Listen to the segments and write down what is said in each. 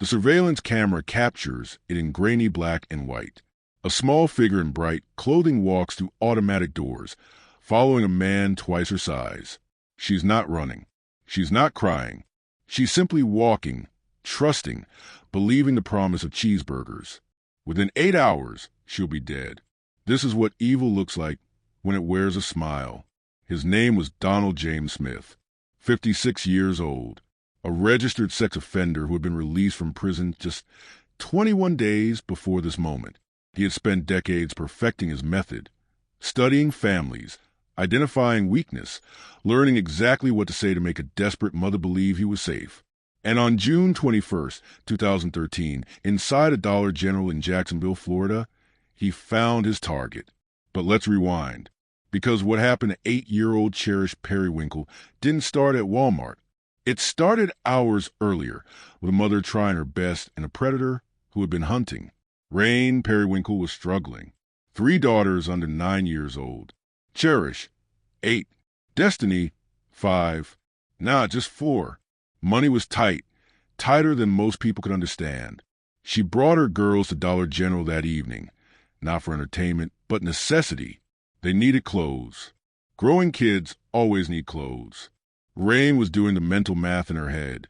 The surveillance camera captures it in grainy black and white. A small figure in bright clothing walks through automatic doors, following a man twice her size. She's not running. She's not crying. She's simply walking, trusting, believing the promise of cheeseburgers. Within 8 hours, she'll be dead. This is what evil looks like when it wears a smile. His name was Donald James Smith, 56 years old, a registered sex offender who had been released from prison just 21 days before this moment. He had spent decades perfecting his method, studying families, identifying weakness, learning exactly what to say to make a desperate mother believe he was safe. And on June 21st, 2013, inside a Dollar General in Jacksonville, Florida, he found his target. But let's rewind, because what happened to 8-year-old Cherish Perrywinkle didn't start at Walmart. It started hours earlier, with a mother trying her best and a predator who had been hunting. Rain Perrywinkle was struggling. 3 daughters under 9 years old. Cherish, 8. Destiny, 5. Nah, just 4. Money was tight, tighter than most people could understand. She brought her girls to Dollar General that evening, not for entertainment, but necessity. They needed clothes. Growing kids always need clothes. Rain was doing the mental math in her head,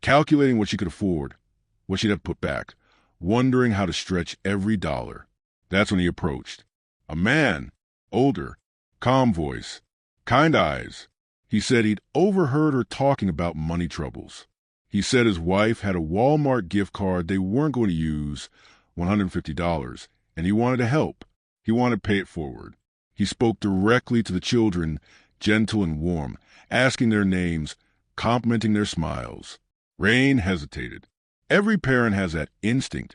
calculating what she could afford, what she'd have to put back, wondering how to stretch every dollar. That's when he approached. A man, older, calm voice, kind eyes. He said he'd overheard her talking about money troubles. He said his wife had a Walmart gift card they weren't going to use, $150, and he wanted to help. He wanted to pay it forward. He spoke directly to the children, gentle and warm, asking their names, complimenting their smiles. Rain hesitated. Every parent has that instinct,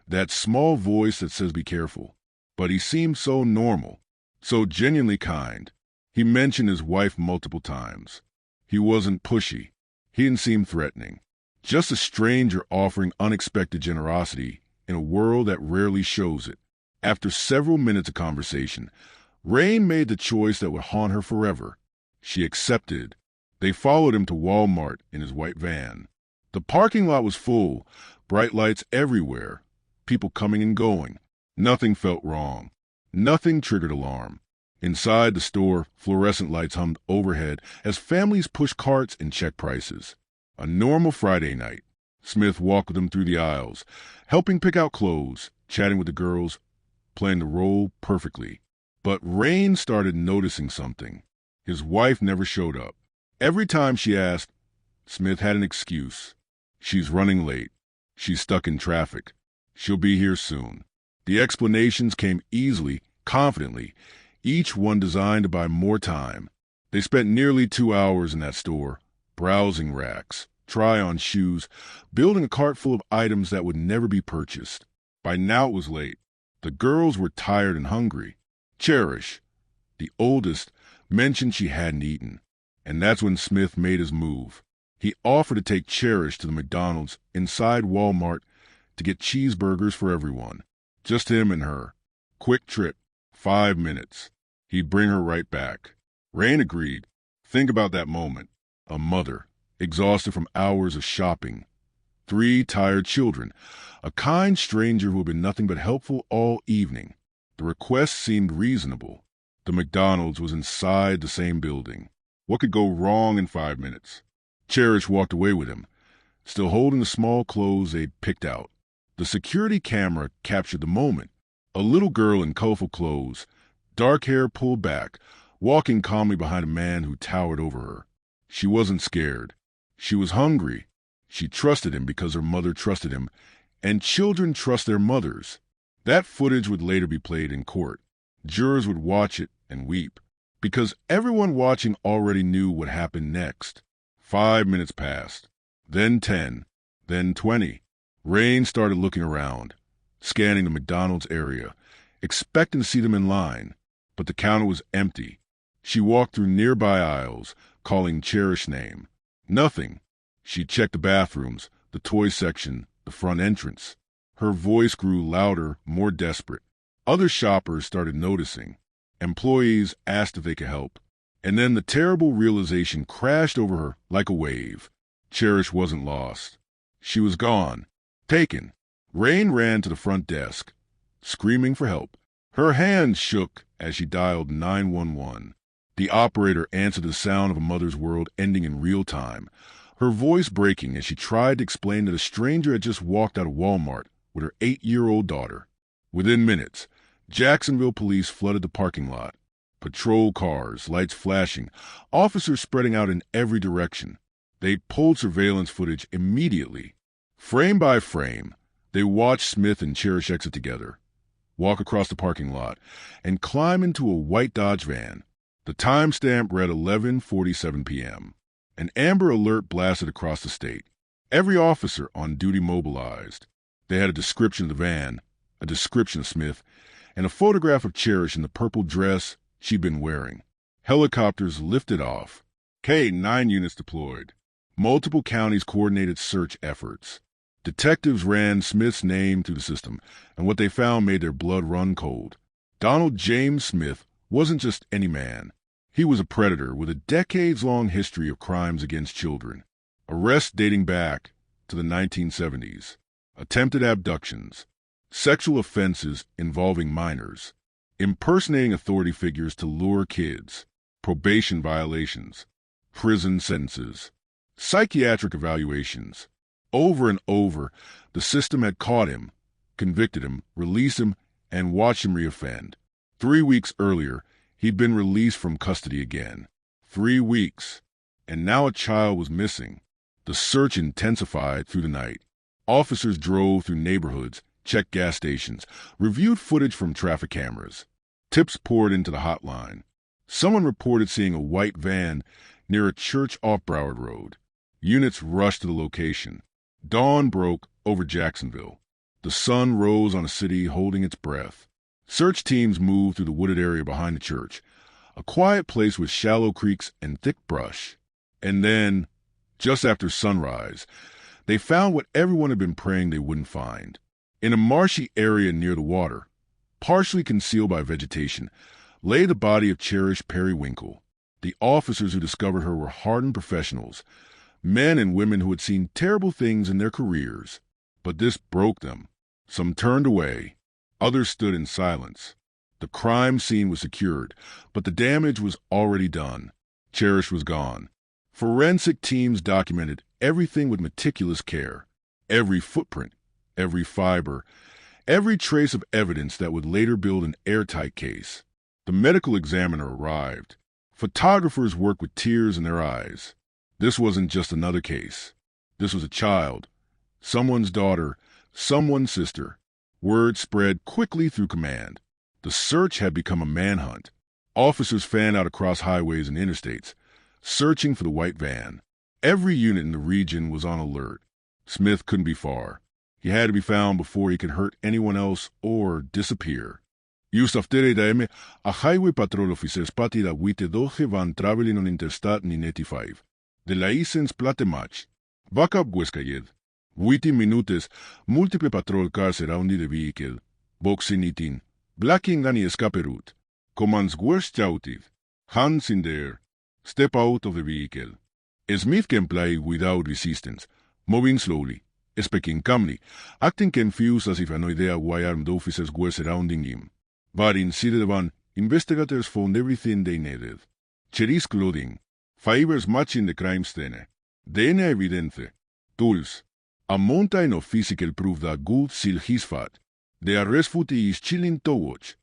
that small voice that says be careful. But he seemed so normal, so genuinely kind. He mentioned his wife multiple times. He wasn't pushy. He didn't seem threatening. Just a stranger offering unexpected generosity in a world that rarely shows it. After several minutes of conversation, Rain made the choice that would haunt her forever. She accepted. They followed him to Walmart in his white van. The parking lot was full, bright lights everywhere, people coming and going. Nothing felt wrong. Nothing triggered alarm. Inside the store, fluorescent lights hummed overhead as families pushed carts and checked prices. A normal Friday night. Smith walked with them through the aisles, helping pick out clothes, chatting with the girls, playing the role perfectly. But Rain started noticing something. His wife never showed up. Every time she asked, Smith had an excuse. She's running late. She's stuck in traffic. She'll be here soon. The explanations came easily, confidently, each one designed to buy more time. They spent nearly 2 hours in that store, browsing racks, try-on shoes, building a cart full of items that would never be purchased. By now it was late. The girls were tired and hungry. Cherish, the oldest, mentioned she hadn't eaten. And that's when Smith made his move. He offered to take Cherish to the McDonald's inside Walmart to get cheeseburgers for everyone. Just him and her. Quick trip. 5 minutes. He'd bring her right back. Rain agreed. Think about that moment. A mother, exhausted from hours of shopping. 3 tired children. A kind stranger who had been nothing but helpful all evening. The request seemed reasonable. The McDonald's was inside the same building. What could go wrong in 5 minutes? Cherish walked away with him, still holding the small clothes they'd picked out. The security camera captured the moment. A little girl in colorful clothes, dark hair pulled back, walking calmly behind a man who towered over her. She wasn't scared. She was hungry. She trusted him because her mother trusted him, and children trust their mothers. That footage would later be played in court. Jurors would watch it and weep, because everyone watching already knew what happened next. 5 minutes passed, then 10, then 20. Rain started looking around, scanning the McDonald's area, expecting to see them in line, but the counter was empty. She walked through nearby aisles, calling Cherish's name. Nothing. She checked the bathrooms, the toy section, the front entrance. Her voice grew louder, more desperate. Other shoppers started noticing. Employees asked if they could help. And then the terrible realization crashed over her like a wave. Cherish wasn't lost. She was gone. Taken. Rain ran to the front desk, screaming for help. Her hands shook as she dialed 911. The operator answered the sound of a mother's world ending in real time, her voice breaking as she tried to explain that a stranger had just walked out of Walmart with her 8-year-old daughter. Within minutes, Jacksonville police flooded the parking lot. Patrol cars, lights flashing, officers spreading out in every direction. They pulled surveillance footage immediately. Frame by frame, they watched Smith and Cherish exit together, walk across the parking lot, and climb into a white Dodge van. The timestamp read 11:47 p.m. An Amber Alert blasted across the state. Every officer on duty mobilized. They had a description of the van, a description of Smith, and a photograph of Cherish in the purple dress she'd been wearing. Helicopters lifted off. K-9 units deployed. Multiple counties coordinated search efforts. Detectives ran Smith's name through the system, and what they found made their blood run cold. Donald James Smith wasn't just any man. He was a predator with a decades-long history of crimes against children. Arrests dating back to the 1970s. Attempted abductions. Sexual offenses involving minors. Impersonating authority figures to lure kids. Probation violations. Prison sentences. Psychiatric evaluations. Over and over, the system had caught him, convicted him, released him, and watched him reoffend. 3 weeks earlier, he'd been released from custody again. 3 weeks. And now a child was missing. The search intensified through the night. Officers drove through neighborhoods, checked gas stations, reviewed footage from traffic cameras. Tips poured into the hotline. Someone reported seeing a white van near a church off Broward Road. Units rushed to the location. Dawn broke over Jacksonville. The sun rose on a city holding its breath. Search teams moved through the wooded area behind the church, a quiet place with shallow creeks and thick brush. And then, just after sunrise, they found what everyone had been praying they wouldn't find. In a marshy area near the water, partially concealed by vegetation, lay the body of Cherish Perrywinkle. The officers who discovered her were hardened professionals, men and women who had seen terrible things in their careers. But this broke them. Some turned away. Others stood in silence. The crime scene was secured, but the damage was already done. Cherish was gone. Forensic teams documented everything with meticulous care. Every footprint, every fiber, every trace of evidence that would later build an airtight case. The medical examiner arrived. Photographers worked with tears in their eyes. This wasn't just another case. This was a child, someone's daughter, someone's sister. Word spread quickly through command. The search had become a manhunt. Officers fanned out across highways and interstates, searching for the white van. Every unit in the region was on alert. Smith couldn't be far. He had to be found before he could hurt anyone else or disappear. Just after daime, a highway patrol officer spotted a white Dodge van traveling on Interstate 95. De license plate match. Backup Guescayed. 20 minutes, multiple patrol cars surrounding the vehicle. Boxing eating. Blocking any escape route. Commands worst shouted. Hands in the air. Step out of the vehicle. Smith complied without resistance, moving slowly, speaking calmly, acting confused as if no idea why armed officers were surrounding him. But inside the van, investigators found everything they needed. Cherish clothing, fibers matching the crime scene, DNA evidence, tools, a mountain of physical proof that could seal his fate. The arrest footage is chilling to watch.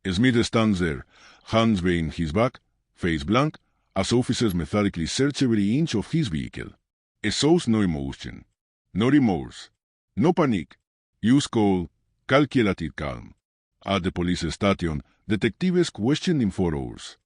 Smith stands there, hands behind his back, face blank, as officers methodically search every inch of his vehicle. It shows no emotion, no remorse, no panic. Use called calculated calm. At the police station, detectives questioned him for hours.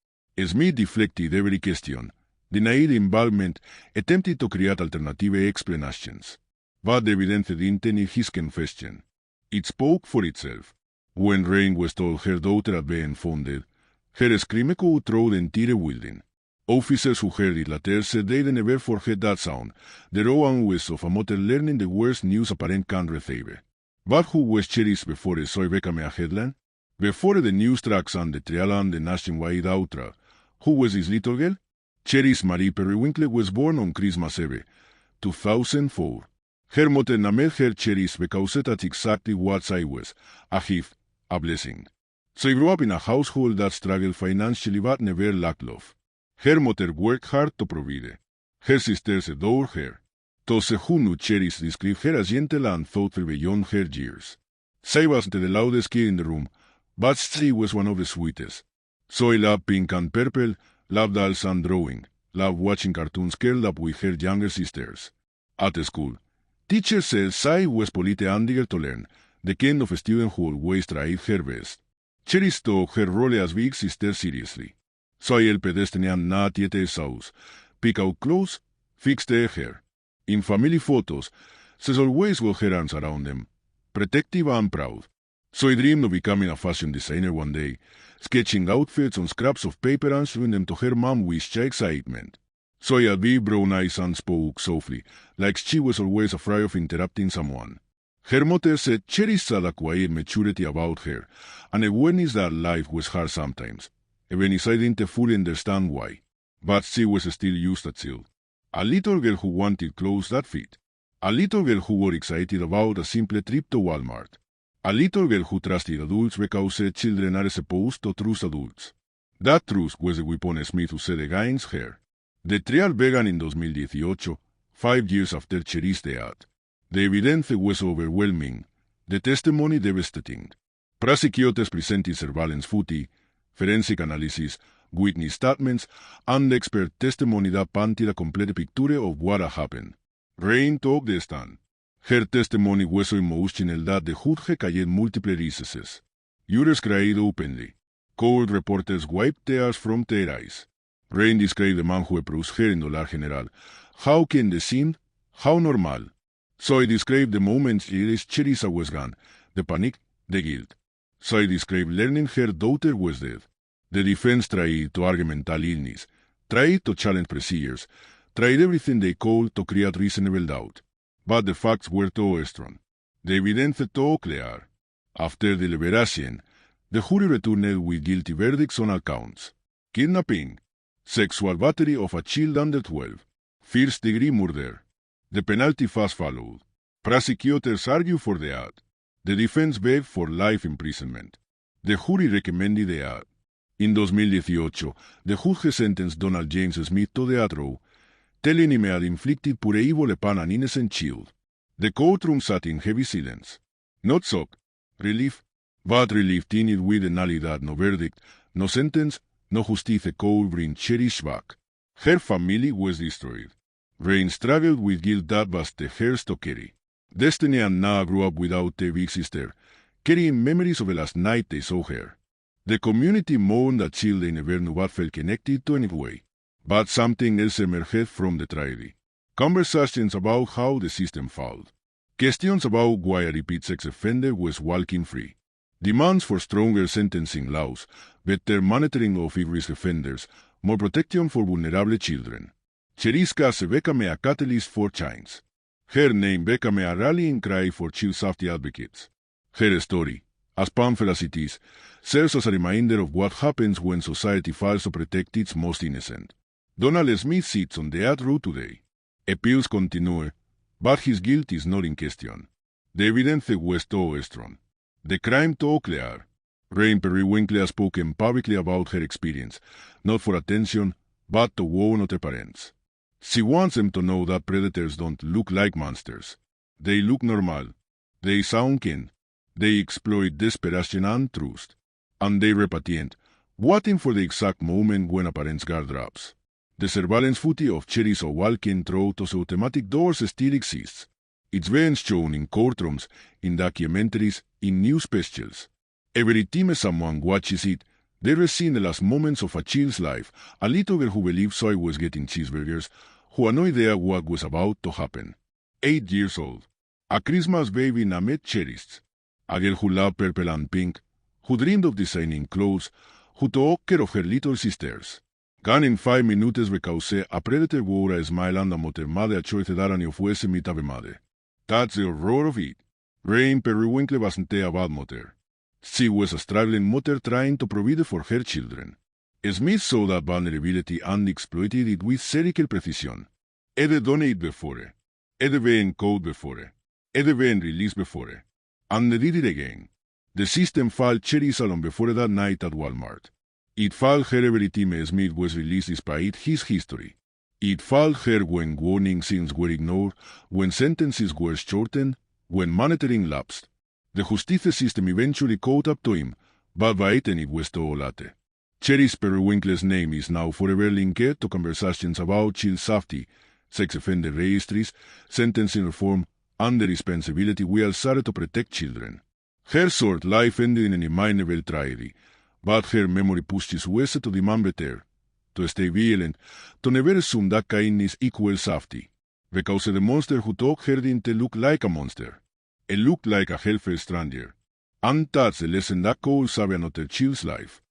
Smith deflected every question, denied involvement, attempted to create alternative explanations. But the evidence didn't need his confession. It spoke for itself. When Rain was told her daughter had been found, her scream echoed through the entire building. Officers who heard it later said they'd never forget that sound, the raw anguish of a mother learning the worst news a parent can receive. But who was Cherish before the soy became a headline? Before the news tracks and the trial and the nationwide outrage, who was this little girl? Cherish Marie Perrywinkle was born on Christmas Eve, 2004. Her mother named her Cherish because that's exactly what I was, a gift, a blessing. She grew up in a household that struggled financially but never lacked love. Her mother worked hard to provide. Her sisters adored her. Those who knew Cherish described her as gentle and thoughtful beyond her years. She wasn't the loudest kid in the room, but she was one of the sweetest. So I loved pink and purple, loved dolls and drawing, loved watching cartoons curled up with her younger sisters. At school, teachers said she was polite and eager to learn, the kind of student who always tried her best. Cherish took her role as big sister seriously. So el pedestrian na tiete sauce, pick out clothes, fix their hair. In family photos, she's always with her arms around them, protective and proud. So I dreamed of becoming a fashion designer one day, sketching outfits on scraps of paper and showing them to her mom with shy excitement. So I had big brown eyes and spoke softly, like she was always afraid of interrupting someone. Her mother said Cherish had a quiet maturity about her, and awareness that life was hard sometimes, even if I didn't fully understand why. But she was still used to chill. A little girl who wanted clothes that fit. A little girl who was excited about a simple trip to Walmart. A little girl who trusted adults because children are supposed to trust adults. That trust was the weapon Smith used against her. The trial began in 2018, 5 years after Cherish's death. The evidence was overwhelming, the testimony devastating. Prosecutors presented surveillance footage, forensic analysis, witness statements, and expert testimony that painted a complete picture of what had happened. Rain took the stand. Her testimony was so emotional that the hood cayed multiple recesses. Jurors cried openly. Court reporters wiped tears from their eyes. Rain described the man who approached her in Dollar General. How can they seem? How normal? So I described the moment Cherish was gone, the panic, the guilt. So I described learning her daughter was dead. The defense tried to argue mental illness, tried to challenge procedures, tried everything they could to create reasonable doubt. But the facts were too strong. The evidence too clear. After deliberation, the jury returned with guilty verdicts on all counts. Kidnapping, sexual battery of a child under 12, first-degree murder. The penalty fast followed. Prosecutors argued for the act. The defense begged for life imprisonment. The jury recommended the act. In 2018, the judge sentenced Donald James Smith to death row, telling him he had inflicted pure evil upon an innocent child. The courtroom sat in heavy silence. Not shock, relief, but relief tinged with the knowledge that no verdict, no sentence, no justice could bring Cherish back. Her family was destroyed. Rain struggled with guilt that was the hers to carry. Destiny and Na grew up without a big sister, carrying memories of the last night they saw her. The community mourned that children never knew what felt connected to any way. But something else emerged from the tragedy. Conversations about how the system failed. Questions about why a repeat sex offender was walking free. Demands for stronger sentencing laws, better monitoring of high-risk offenders, more protection for vulnerable children. Cherish case became a catalyst for change. Her name became a rallying cry for child safety advocates. Her story, as painful as it is, serves as a reminder of what happens when society fails to protect its most innocent. Donald Smith sits on the death row today. Appeals continue, but his guilt is not in question. The evidence was too strong. The crime too clear. Cherish Perrywinkle has spoken publicly about her experience, not for attention, but to warn other parents. She wants them to know that predators don't look like monsters. They look normal. They sound kin. They exploit desperation and trust. And they repatriate, waiting for the exact moment when a parent's guard drops. The surveillance footage of Cherish walking through those automatic doors still exists. It's been shown in courtrooms, in documentaries, in news specials. Every time someone watches it, they're seeing the last moments of a child's life, a little girl who believed Soy was getting cheeseburgers, who had no idea what was about to happen. 8 years old. A Christmas baby named Cherish. A girl who loved purple and pink, who dreamed of designing clothes, who took care of her little sisters. Gone in 5 minutes because a predator wore a smile and a mother madre a choice that ani fuese mit ave madre. That's the horror of it. Cherish Perrywinkle wasn't a bad mother. She was a struggling mother trying to provide for her children. Smith saw that vulnerability and exploited it with surgical precision. He'd done it before. Edeve code before. Edeve release before. And they did it again. The system filed Cherish Salon before that night at Walmart. It filed her every time Smith was released despite his history. It filed her when warning signs were ignored, when sentences were shortened, when monitoring lapsed. The justice system eventually caught up to him, but by then it was too late. Cherish Perrywinkle's name is now forever linked to conversations about child safety, sex offender registries, sentencing reform, and the responsibility we all share to protect children. Her short life ended in an inimaginable tragedy, but her memory pushes us to demand better, to stay vigilant, to never assume that kindness equals safety, because the monster who took her didn't look like a monster. It looked like a helpful stranger. And that's the lesson that calls Savia not a child's life.